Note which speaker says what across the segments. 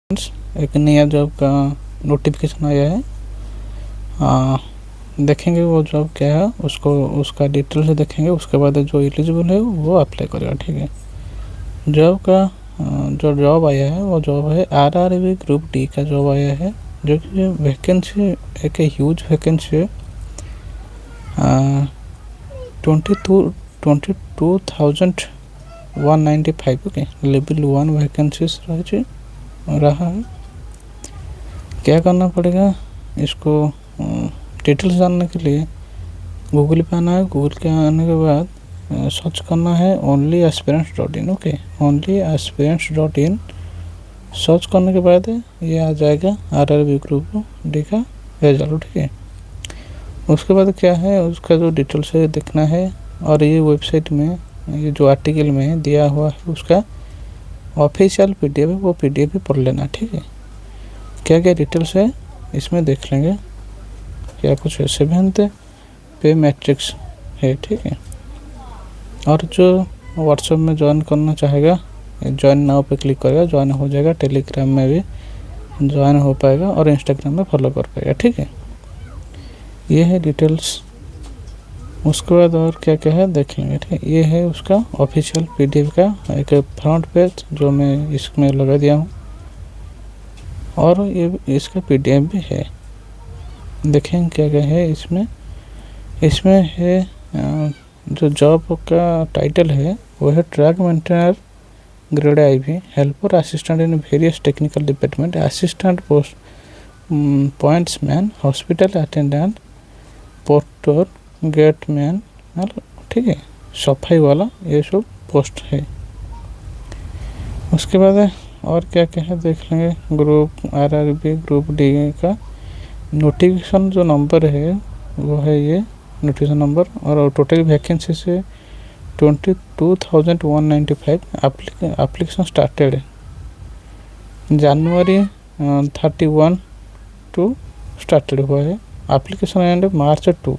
Speaker 1: एक नया जॉब का नोटिफिकेशन आया है। देखेंगे वो जॉब क्या है, उसका डिटेल से देखेंगे। उसके बाद जो एलिजिबल है वो अप्लाई करेगा। ठीक है, जॉब का जो जॉब आया है वो जॉब है RRB ग्रुप डी का जॉब आया है, जो कि वैकेंसी एक ह्यूज वैकेंसी है। 22,195 ओके लेवल 1 वैकेंसीज रहा है। क्या करना पड़ेगा, इसको डिटेल्स जानने के लिए गूगल पे आना है। गूगल पे आने के बाद सर्च करना है onlyaspirants.in। ओके, onlyaspirants.in सर्च करने के बाद ये आ जाएगा RRB ग्रुप डी का रिजल्ट। ठीक है, उसके बाद क्या है, उसका जो डिटेल्स है देखना है। और ये वेबसाइट में ये जो आर्टिकल में दिया हुआ है उसका ऑफिशियल PDF है, वो PDF भी पढ़ लेना। ठीक है, क्या क्या डिटेल्स है इसमें देख लेंगे। क्या कुछ है, 7th पे मैट्रिक्स है। ठीक है, और जो व्हाट्सएप में ज्वाइन करना चाहेगा ज्वाइन नाउ पे क्लिक करेगा, ज्वाइन हो जाएगा। टेलीग्राम में भी ज्वाइन हो पाएगा और इंस्टाग्राम में फॉलो कर पाएगा। ठीक है, ये है डिटेल्स। उसके बाद और क्या क्या है देख लेंगे। ठीक है, ये है उसका ऑफिशियल PDF का एक फ्रंट पेज जो मैं इसमें लगा दिया हूँ, और ये इसका PDF भी है। देखेंगे क्या क्या है इसमें। इसमें है जो जॉब का टाइटल है वो है track maintainer grade IV helper assistant in various technical department, assistant post pointsman, hospital attendant, porter, gateman. ठीक है, सफाई वाला ये सब पोस्ट है। उसके बाद और क्या क्या है देख लेंगे। ग्रुप RRB ग्रुप डी का नोटिफिकेशन जो नंबर है वो है ये नोटिफिकेशन नंबर, और टोटल वैकेंसी से 22,195 एप्लीकेशन स्टार्टेड है। जनवरी 31 टू स्टार्टेड हुआ है एप्लीकेशन एंड March 2।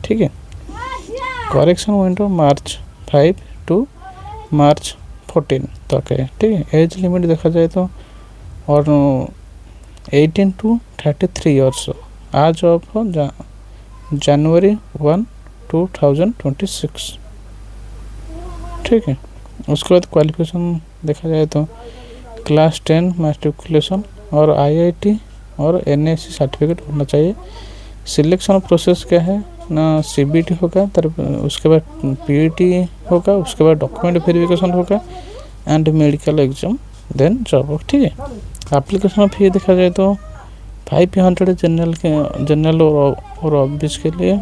Speaker 1: ठीक है, correction window March 5 to March 14 तक है। ठीक है, एज लिमिट देखा जाए तो और 18 to 33 ईयर्स आज ऑफ January 1, 2026। ठीक है, उसके बाद क्वालिफिकेशन देखा जाए तो क्लास 10 मैट्रिकुलेशन और IIT और NSC सर्टिफिकेट होना चाहिए। सिलेक्शन प्रोसेस क्या है ना, CBT होगा, उसके बाद PET होगा, उसके बाद डॉक्यूमेंट वेरिफिकेशन होगा and medical exam, then job. ठीक है, एप्लीकेशन फी देखा जाए तो 500 जनरल और OBC के लिए,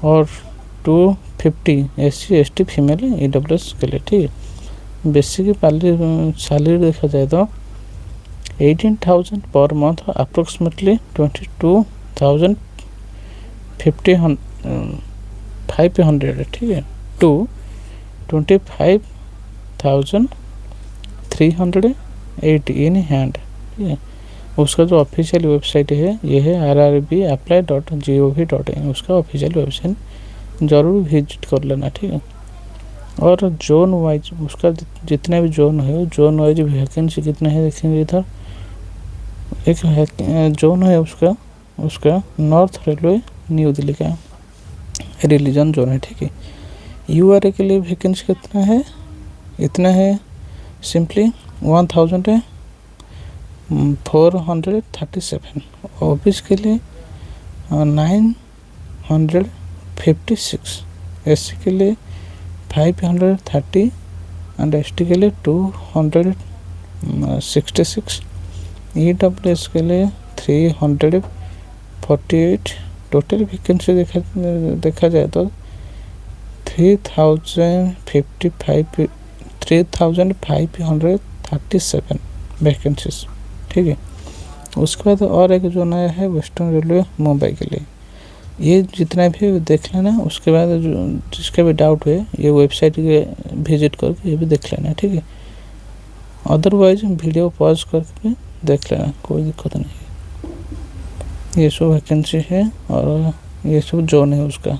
Speaker 1: और 250 SC ST फीमेल EWS के लिए। ठीक है, बेसिक सैलरी देखा जाए तो 18,000 पर मंथ, अप्रोक्सीमेटली 22,500। ठीक है, टू 25,380 इन हैंड। ठीक है, उसका जो ऑफिशियल वेबसाइट है ये है rrbapply.gov.in, उसका ऑफिशियल वेबसाइट ज़रूर विजिट कर लेना। ठीक है, और जोन वाइज उसका जितने भी जोन है, जोन वाइज वैकेंसी कितने हैं देखेंगे। इधर एक जोन है उसका नॉर्थ रेलवे न्यू दिल्ली का रिलीजन जोन है। ठीक है, URA के लिए वैकेंसी कितना है, इतना है सिंपली 1,437। OBC के लिए 956, SC के लिए 530 एंड ST के लिए 266, EWS के लिए 348। टोटल वैकेंसी देखा जाए तो 3,537 वैकेंसीज। ठीक है, उसके बाद और एक जो नया है वेस्टर्न रेलवे मुंबई के लिए। ये जितना भी देख लेना, उसके बाद जो जिसका भी डाउट है ये वेबसाइट के विजिट करके ये भी देख लेना। ठीक है, अदरवाइज वीडियो पॉज करके देख लेना, कोई दिक्कत नहीं है। ये सब वैकेंसी है और ये सब जोन है उसका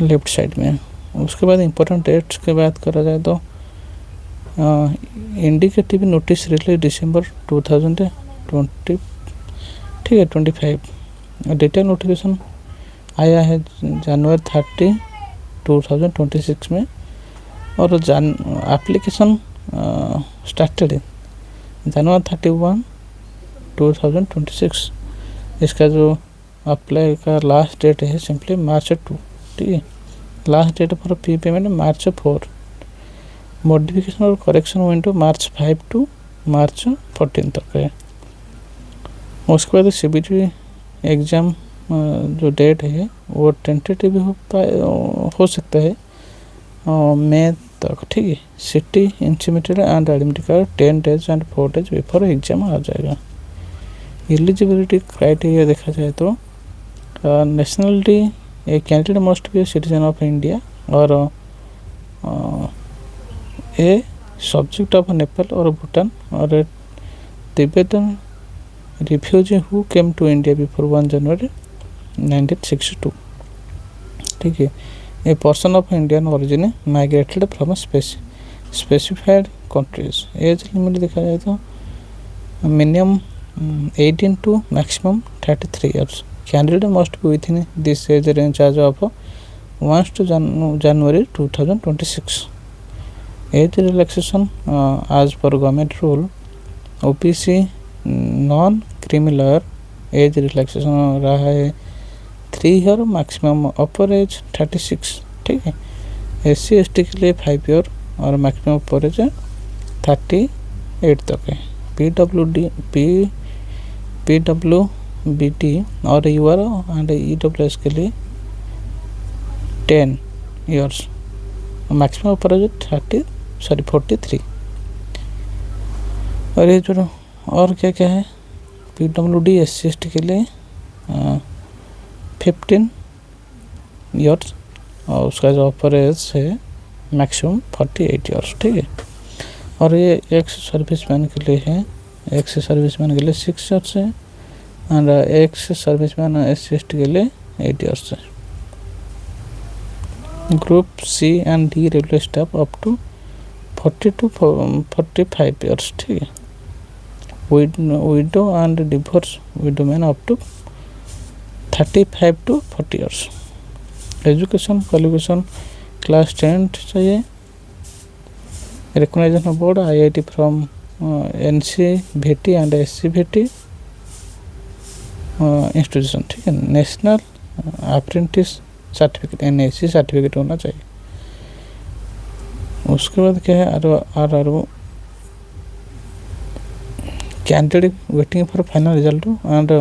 Speaker 1: लेफ्ट साइड में। उसके बाद इम्पोर्टेंट डेट्स की बात करा जाए तो इंडिकेटिव नोटिस रिलीज December 2020, ठीक है 25। डेटा नोटिफिकेशन आया है January 30, 2026 में, और एप्लीकेशन स्टार्टेड January 31, 2026। इसका जो अप्लाई का लास्ट डेट है सिंपली March 2, ठीक है। Last date for fee payment March 4। Modification और correction window March 5 to March 14 तक है। उसके बाद CBT एग्ज़ाम जो डेट है वो टेंटेटिव हो सकता है मई तक, ठीक है। City intimated and admit card 10 days and 4 days before exam आ जाएगा। एलिजिबिलिटी क्राइटेरिया देखा जाए तो nationality a candidate must be citizen of India और ए सब्जेक्ट ऑफ नेपाल और भूटान और Tibetan refugee who came to India before 1 January 1962, ठीक है। A person of Indian origin migrated from specified countries. Age limit देखा जाए तो minimum 18 to maximum 33 years। Candidate must be within this age range age of 1 January 2026। Age relaxation age पर government rule OBC non criminal age relaxation रहा है 3 year, maximum अपर as 36, ठीक है। SC ST के लिए 5 year और maximum अपर as 38 तक है। PWBT और UR एंड EWS के लिए 10 years, मैक्सिमम अपर एज 43। और ये जो और क्या क्या है PWD SC ST के लिए 15 years और उसका जो अपर एज है मैक्सिमम 48 years, ठीक है। और ये एक्स सर्विसमैन के लिए है, एक्स सर्विसमैन के लिए 6 years है and ex serviceman SC ST के लिए 8 years है। Group C and D railway staff up to 40 to 45 years, ठीक है। Widow and divorce widow man up to 35 to 40 years। Education qualification class 10 चाहिए। Recognization board IIT from NCVT and SCVT institution, ठीक है। National apprentice certificate NAC certificate होना चाहिए। उसके बाद क्या है RRO candidate waiting for final result and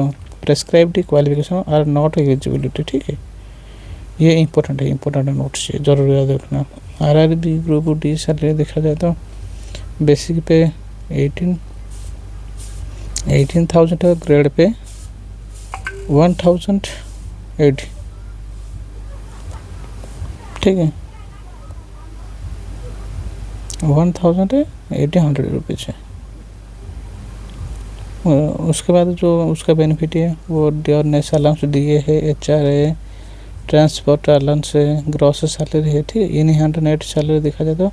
Speaker 1: prescribed qualification are not eligibility, ठीक है। ये इंपॉर्टेंट है, इंपॉर्टेंट नोट से जरूर याद रखना। RRB ग्रुप D सैलरी देखा जाए तो बेसिक पे 18,000 है, ग्रेड पे 1,080, ठीक है। 1,080 रुपीज़ है। उसके बाद जो उसका बेनिफिट है वो डियरनेस अलाउंस दिए है, HRA ट्रांसपोर्ट अलाउंस है, ग्रॉस सैलरी है, ठीक है। इन हैंड नेट सैलरी देखा जाए तो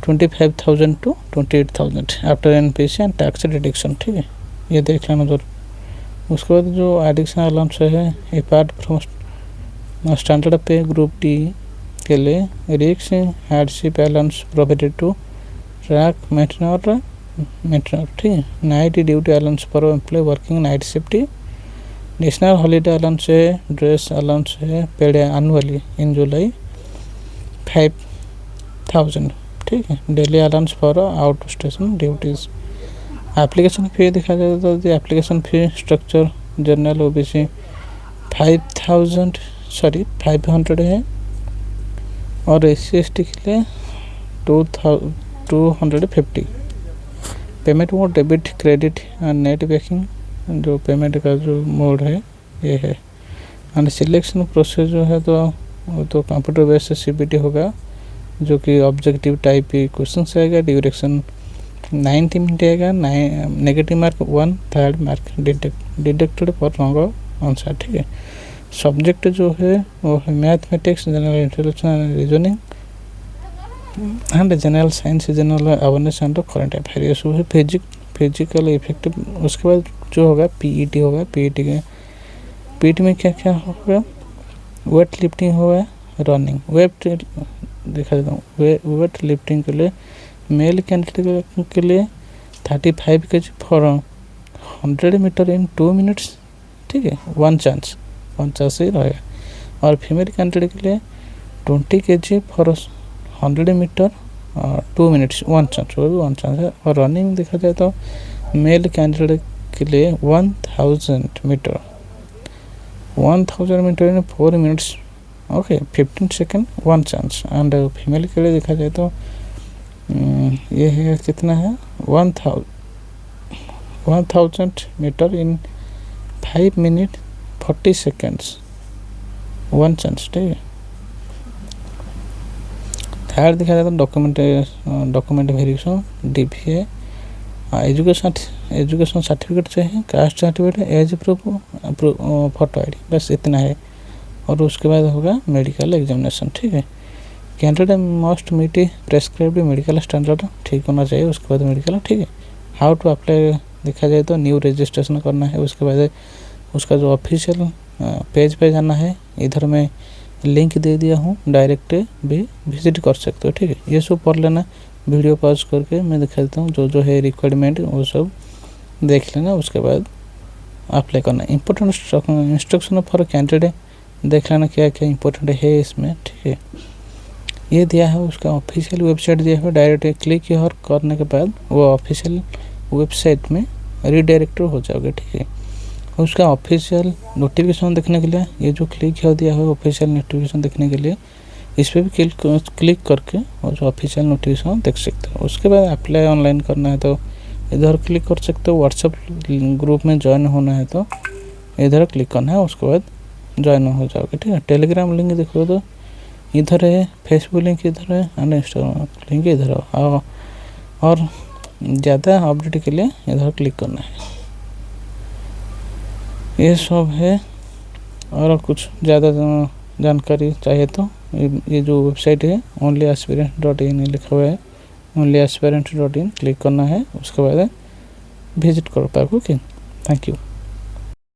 Speaker 1: 25,000 to 28,000 after NPC and tax deduction, ठीक है। ये देख लेना जरूर। उसके बाद जो एडिशनल अलाउंस है apart from standard pay group D के लिए रिक्स hardship allowance provided to track maintainer, ठीक है। Night duty allowance for employ working night shift. National holiday allowance है, ड्रेस अलाउंस है पेड एनुअली इन जुलाई 5,000, ठीक है। Daily allowance for out station duties. Application fee देखा जाए तो application fee structure general OBC 500 है और SC ST के लिए 250। Payment mode debit credit and net banking जो पेमेंट का जो मोड है ये है। एंड सिलेक्शन प्रोसेस जो है तो वो तो कंप्यूटर बेस्ड CBT होगा जो कि ऑब्जेक्टिव टाइप की क्वेश्चन आएगा। ड्यूरेक्शन 90 मिनट आएगा। Negative mark 1, third mark deducted for wrong answer, ठीक है। सब्जेक्ट जो है वो है mathematics, general intelligence and reasoning. And general science, general awareness and current affair, ये सब है। Physical effective. उसके बाद जो होगा पीईटी होगा। पीईटी में क्या क्या होगा? वेट लिफ्टिंग होगा, रनिंग। देखा देता हूँ। वेट लिफ्टिंग के लिए मेल कैंडिडेट के लिए 35 kg for 100 meter in 2 minutes, ठीक है, वन चांस ही रहेगा। और फीमेल कैंडिडेट के लिए 20 kg for 100 meter 2 minutes, one chance, वो भी वन चांस है। और रनिंग देखा जाए तो मेल कैंडिडेट के लिए 1000 metre in 4 minutes, okay, 15 second, one chance. And female के लिए देखा जाए तो ये है कितना है, 1000 metre in 5 minute 40 seconds, one chance, ठीक है। थर्ड देखा जाए तो document verification, DVA, education certificate चाहिए, caste certificate, age proof, photo ID, बस इतना है। और उसके बाद होगा मेडिकल एग्जामिनेशन, ठीक है। Candidate must meet prescribed medical standard, ठीक होना चाहिए। उसके बाद मेडिकल, ठीक है। हाउ टू अप्लाई देखा जाए तो न्यू रजिस्ट्रेशन करना है। उसके बाद उसका जो ऑफिशियल पेज पे जाना है, इधर मैं लिंक दे दिया हूँ, डायरेक्ट भी विजिट कर सकते हो, ठीक है। ये सब पढ़ लेना, वीडियो पॉज करके मैं दिखा देता हूँ। जो है रिक्वायरमेंट वो सब देख लेना। उसके बाद अप्लाई करना। इंपॉर्टेंट इंस्ट्रक्शन फॉर कैंडिडेट देख लेना, क्या क्या इंपॉर्टेंट है इसमें, ठीक है। ये दिया है, उसका ऑफिशियल वेबसाइट दिया है। डायरेक्ट क्लिक और करने के बाद वो ऑफिशियल वेबसाइट में रीडायरेक्ट हो जाओगे, ठीक है। उसका ऑफिशियल नोटिफिकेशन देखने के लिए ये जो क्लिक हो दिया है ऑफिशियल नोटिफिकेशन देखने के लिए, इस पर भी क्लिक करके और जो ऑफिशियल नोटिफिकेशन देख सकते हो। उसके बाद अप्लाई ऑनलाइन करना है तो इधर क्लिक कर सकते हो। व्हाट्सएप ग्रुप में ज्वाइन होना है तो इधर क्लिक करना है, उसके बाद ज्वाइन हो जाओगे, ठीक है। टेलीग्राम लिंक देखो तो इधर है, फेसबुक लिंक इधर है, एंड इंस्टाग्राम लिंक इधर है। और ज़्यादा अपडेट के लिए इधर क्लिक करना है। ये सब है। और कुछ ज़्यादा जानकारी चाहिए तो ये जो वेबसाइट है onlyaspirant.in लिखा हुआ है, onlyaspirant.in क्लिक करना है। उसके बाद विजिट कर पाओगे। Okay, thank you.